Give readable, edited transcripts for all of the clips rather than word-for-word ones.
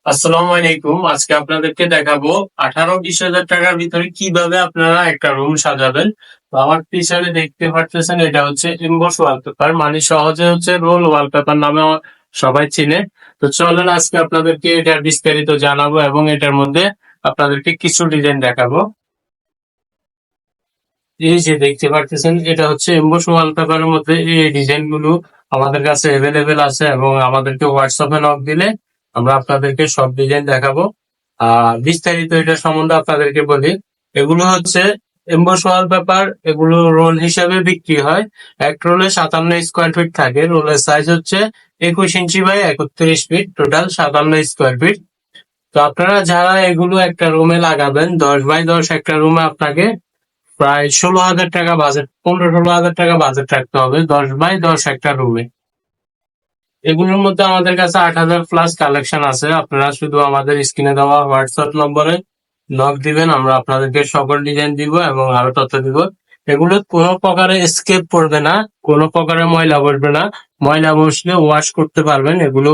আসসালামু আলাইকুম। আজকে আপনাদেরকে দেখাবো 18-20 হাজার টাকার ভিতরে কিভাবে আপনারা একটা রুম সাজাবেন। তো আমার পিছনে দেখতে পারতেছেন, এটা হচ্ছে এমবস ওয়ালপেপার, মানে সহজে হচ্ছে রোল ওয়ালপেপার নামে সবাই চিনে। তো চলেন আজকে আপনাদেরকে এটার বিস্তারিত জানাবো এবং এটার মধ্যে আপনাদেরকে কিছু ডিজাইন দেখাবো। এই যে দেখতে পারতেছেন, এটা হচ্ছে এমবস ওয়ালপেপারের মধ্যে এই ডিজাইন গুলো আমাদের কাছে অ্যাভেলেবেল আছে এবং আমাদেরকে হোয়াটসঅ্যাপে নক দিলে আমরা আপনাদেরকে সব ডিজাইন দেখাবো। বিস্তারিত এটা সম্বন্ধে আপনাদেরকে বলি। এগুলো হচ্ছে এমবস ওয়ালপেপার, এগুলো রোল হিসেবে বিক্রি হয়। এক রোলে 57 স্কোয়ার ফিট থাকে। রোলের সাইজ হচ্ছে 21 inch by 31 feet, total 57 square feet. তো আপনারা যারা এগুলো একটা রুমে লাগাবেন, 10 বাই 10 একটা রুমে আপনাকে প্রায় 16,000 টাকা বাজেট, 15-16 হাজার টাকা বাজেট রাখতে হবে 10 বাই 10 একটা রুমে। এগুলোর মধ্যে আমাদের কাছে 8,000+ কালেকশন আছে। আপনারা শুধু আমাদের স্ক্রিনে দেওয়া হোয়াটসঅ্যাপ নম্বরে নক দিবেন, আমরা আপনাদেরকে সকল ডিজাইন দিব এবং আরো তথ্য দিব। এগুলো কোনো প্রকারে স্কেপ পড়বে না, কোনো প্রকারে ময়লা বসবে না। ময়লা বসলে ওয়াশ করতে পারবেন। এগুলো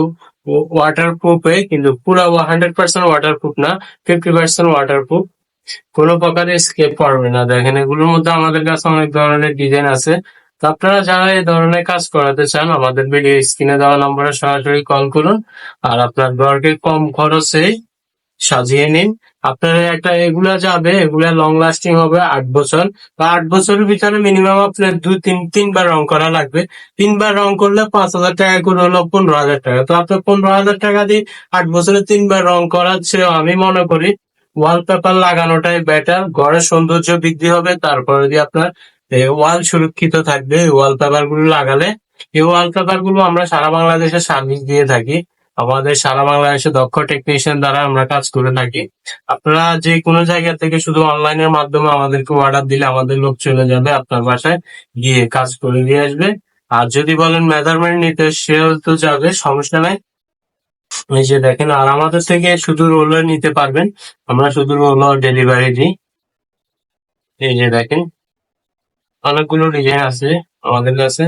ওয়াটার প্রুফে, কিন্তু পুরো 100% ওয়াটার প্রুফ না, 50% ওয়াটার প্রুফ। কোনো প্রকারে স্কেপ পড়বে না। দেখেন, এগুলোর মধ্যে আমাদের কাছে অনেক ধরনের ডিজাইন আছে। তো আপনারা যারা এই ধরনের কাজ করাতে চান, আমাদের ভিডিও স্ক্রিনে দেওয়া নম্বরে সরাসরি কল করুন আর আপনার ঘরকে কম খরচে সাজিয়ে নিন। আপনার একটা এগুলা যাবে, এগুলা লং লাস্টিং হবে 8 বছর, বা 8 বছরের ভিতরে মিনিমাম আপনার তিনবার রং করা লাগবে। তিনবার রং করলে 5,000 টাকা করে হলো 15,000 টাকা। তো আপনার 15,000 টাকা দিয়ে 8 বছরে তিনবার রং করার চেয়ে আমি মনে করি ওয়ালপেপার লাগানোটাই বেটার। ঘরের সৌন্দর্য বৃদ্ধি হবে, তারপরে দিয়ে আপনার ওয়াল সুরক্ষিত থাকবে এই ওয়ালপেপার গুলো লাগালে। এই ওয়ালপেপার গুলো আমরা সারা বাংলাদেশে সার্ভিস দিয়ে থাকি। আমাদের সারা বাংলাদেশে দক্ষ টেকনিশিয়ান দ্বারা আমরা কাজ করে থাকি। আপনারা যে কোনো জায়গা থেকে শুধু অনলাইনের মাধ্যমে আমাদেরকে অর্ডার দিলে আমাদের লোক চলে যাবে আপনার বাসায়, গিয়ে কাজ করে দিয়ে আসবে। আর যদি বলেন মেজারমেন্ট নিতে, সেও তো যাবে, সমস্যা নাই। এই যে দেখেন, আর আমাদের থেকে শুধু রোলার নিতে পারবেন, আমরা শুধু রোলার ডেলিভারি দিই। এই যে দেখেন, অনেকগুলো ডিজাইন আছে আমাদের কাছে,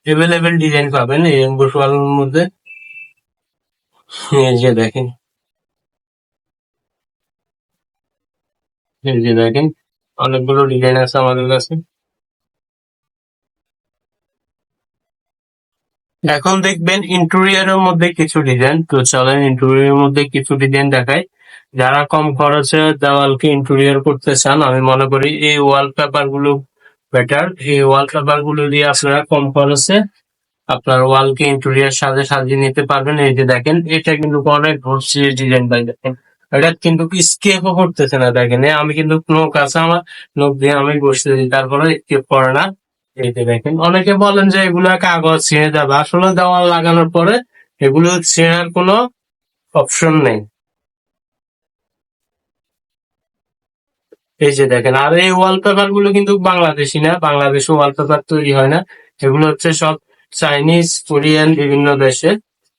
এভেলেবেল ডিজাইন পাবেন এই এমবোস ওয়ালের মধ্যে। এই যে দেখেন, এই যে দেখেন, অনেকগুলো ডিজাইন আছে আমাদের কাছে। এখন দেখবেন ইন্টেরিয়রের মধ্যে কিছু ডিজাইন। তো চলেন ইন্টেরিয়রের মধ্যে কিছু ডিজাইন দেখাই। যারা কম খরচে দেওয়ালকে ইন্টেরিয়র করতে চান, আমি মনে করি এই ওয়ালপেপার গুলো বেটার। এই ওয়ালপেপার গুলো দিয়ে আপনারা কম খরচে আপনার ওয়ালকে ইন্টেরিয়র সাজিয়ে নিতে পারবেন। এই যে দেখেন, এটা কিন্তু অনেক ভর্সির ডিজাইন ভাই। দেখেন, এটা কিন্তু স্কেপও করতেছে না। দেখেন, আমি কিন্তু নখ আছে আমার, নখ দিয়ে আমি বসতে দিই, তারপরে স্কেপ করে না। এই যে দেখেন, অনেকে বলেন যে এগুলা কাগজ ছিঁড়ে যাবে, আসলে দেওয়াল লাগানোর পরে এগুলো ছেঁড়ার কোনো অপশন নেই। এই যে দেখেন, আর এই ওয়ালপেপার গুলো কিন্তু বাংলাদেশি না, বাংলাদেশে ওয়ালপেপার তৈরি হয় না। এগুলো হচ্ছে সব চাইনিজ, কোরিয়ান, বিভিন্ন দেশে।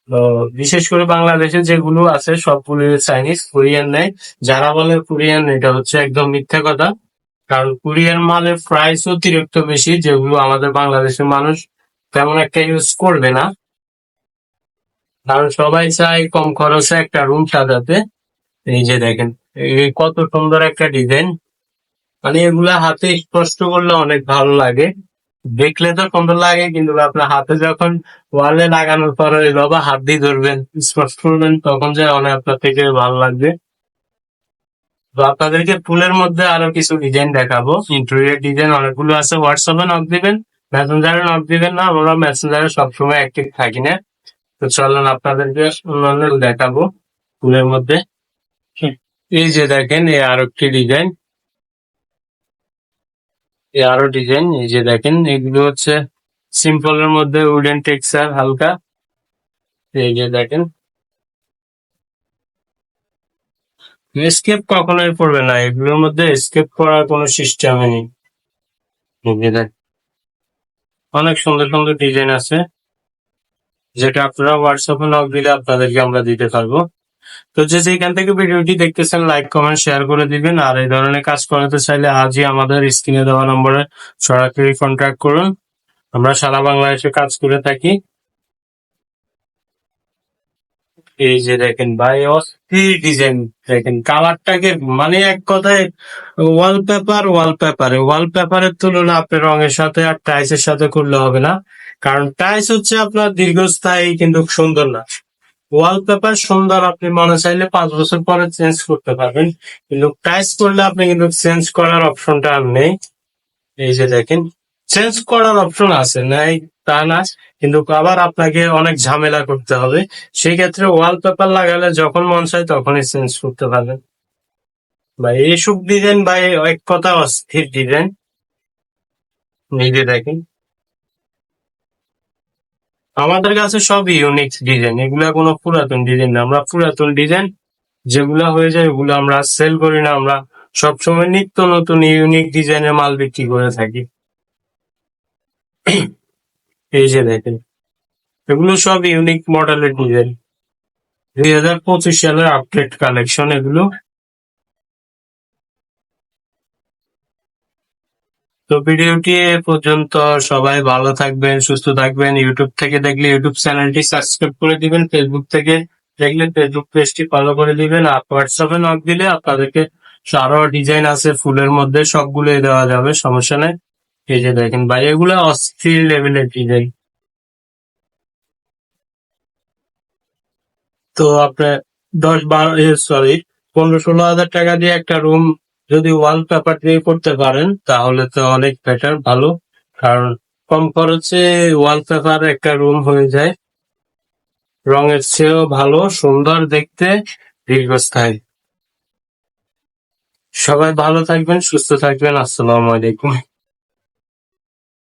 তো বিশেষ করে বাংলাদেশে যেগুলো আছে সবগুলো চাইনিজ, কোরিয়ান নেই। যারা বলে কোরিয়ান, এটা হচ্ছে একদম মিথ্যা কথা। কারণ কোরিয়ান মালের প্রাইস অতিরিক্ত বেশি, যেগুলো আমাদের বাংলাদেশের মানুষ তেমন একটা ইউজ করবে না। কারণ সবাই চায় কম খরচে একটা রুম সাজাতে। এই যে দেখেন, এই কত সুন্দর একটা ডিজাইন, মানে এগুলা হাতে স্পর্শ করলে অনেক ভালো লাগে। দেখলে তো সুন্দর লাগে, কিন্তু আপনার হাতে যখন ওয়ালে লাগানোর পরে বাবা হাত দিয়ে ধরবেন, স্পর্শ করবেন, তখন যে অনেক আপনার থেকে ভালো লাগবে। তো আপনাদেরকে ফুলের মধ্যে আরো কিছু ডিজাইন দেখাবো। ইন্টেরিয়র ডিজাইন অনেকগুলো আছে। হোয়াটসঅ্যাপে নক দিবেন, মেসেঞ্জারে নক দিবেন না, আমরা মেসেঞ্জারে সবসময় অ্যাক্টিভ থাকি না। তো চলেন আপনাদেরকে অন্যান্য দেখাবো ফুলের মধ্যে। এই যে দেখেন, এই আরো একটি ডিজাইন, এই আরো ডিজাইন। এই যে দেখেন, এগুলো হচ্ছে সিম্পলের মধ্যে উডেন টেক্সচার হালকা। এই যে দেখেন, স্কেপ কখনোই পড়বে না, এগুলোর মধ্যে স্কেপ করার কোনো সিস্টেমই নেই। এই যে দেখেন, অনেক সুন্দর সুন্দর ডিজাইন আছে, যেটা আপনারা হোয়াটসঅ্যাপে নক দিলে আপনাদেরকে আমরা দিতে পারবো। তো যে যেখান থেকে ভিডিওটি দেখতেছেন, লাইক কমেন্ট শেয়ার করে দিবেন। আর এই ধরনের কাজ করাতে চাইলে আজই আমাদের স্ক্রিনে দেওয়া নম্বরে সরাসরি কন্ট্যাক্ট করুন। আমরা সারা বাংলাদেশে কাজ করে থাকি। এই যে দেখেন ভাই, অস্থির ডিজাইন। দেখেন কালারটাকে, মানে এক কথায় ওয়ালপেপারের তুলনা আপনার রঙের সাথে আর টাইলসের সাথে করলে হবে না। কারণ টাইলস হচ্ছে আপনার দীর্ঘস্থায়ী কিন্তু সুন্দর না। ওয়ালপেপার সুন্দর, আপনি মনে চাইলে 5 বছর পরে চেঞ্জ করতে পারবেন, কিন্তু টাইলস করলে আপনি কিন্তু চেঞ্জ করার অপশনটা আর নেই। এই যে দেখেন, চেঞ্জ করার অপশন আছে, নাই তা না, কিন্তু আবার আপনাকে অনেক ঝামেলা করতে হবে। সেই ক্ষেত্রে ওয়ালপেপার লাগালে যখন মন চায় তখনই চেঞ্জ করতে পারবেন। ভাই এইসব ডিজাইন ভাই এক কথা অস্থির ডিজাইন। নিজে দেখেন, আমাদের কাছে সব ইউনিক ডিজাইন, এগুলা কোনো পুরাতন ডিজাইন না। আমরা পুরাতন ডিজাইন যেগুলা হয়ে যায় ওগুলো আমরা সেল করি না। আমরা সবসময় নিত্য নতুন ইউনিক ডিজাইনের মাল বিক্রি করে থাকি। এই যে দেখেন, এগুলো সব ইউনিক মডেলের ডিজাইন, 2025 সালের আপডেট কালেকশন এগুলো। তো ভিডিওটি এ পর্যন্ত। সবাই ভালো থাকবেন, সুস্থ থাকবেন। ইউটিউব থেকে দেখলে ইউটিউব চ্যানেলটি সাবস্ক্রাইব করে দিবেন, ফেসবুক থেকে দেখলে ফেসবুক পেজটি ফলো করে দিবেন। আর হোয়াটসঅ্যাপে নক দিলে আপনাদেরকে আরো ডিজাইন আছে ফুলের মধ্যে, সবগুলোই দেওয়া যাবে, সমস্যা নেই। এই যে দেখেন ভাই, এগুলো অস্থির লেভেলের ডিজাইন। তো আপনার 15-16 হাজার টাকা দিয়ে একটা রুম যদি ওয়ালপেপার দিয়ে করতে পারেন তাহলে তো অনেক বেটার, ভালো। কারণ কম খরচে ওয়ালপেপার একটা রুম হয়ে যায়, রঙের চেয়েও ভালো, সুন্দর দেখতে, দীর্ঘস্থায়ী। সবাই ভালো থাকবেন, সুস্থ থাকবেন। আসসালামু আলাইকুম।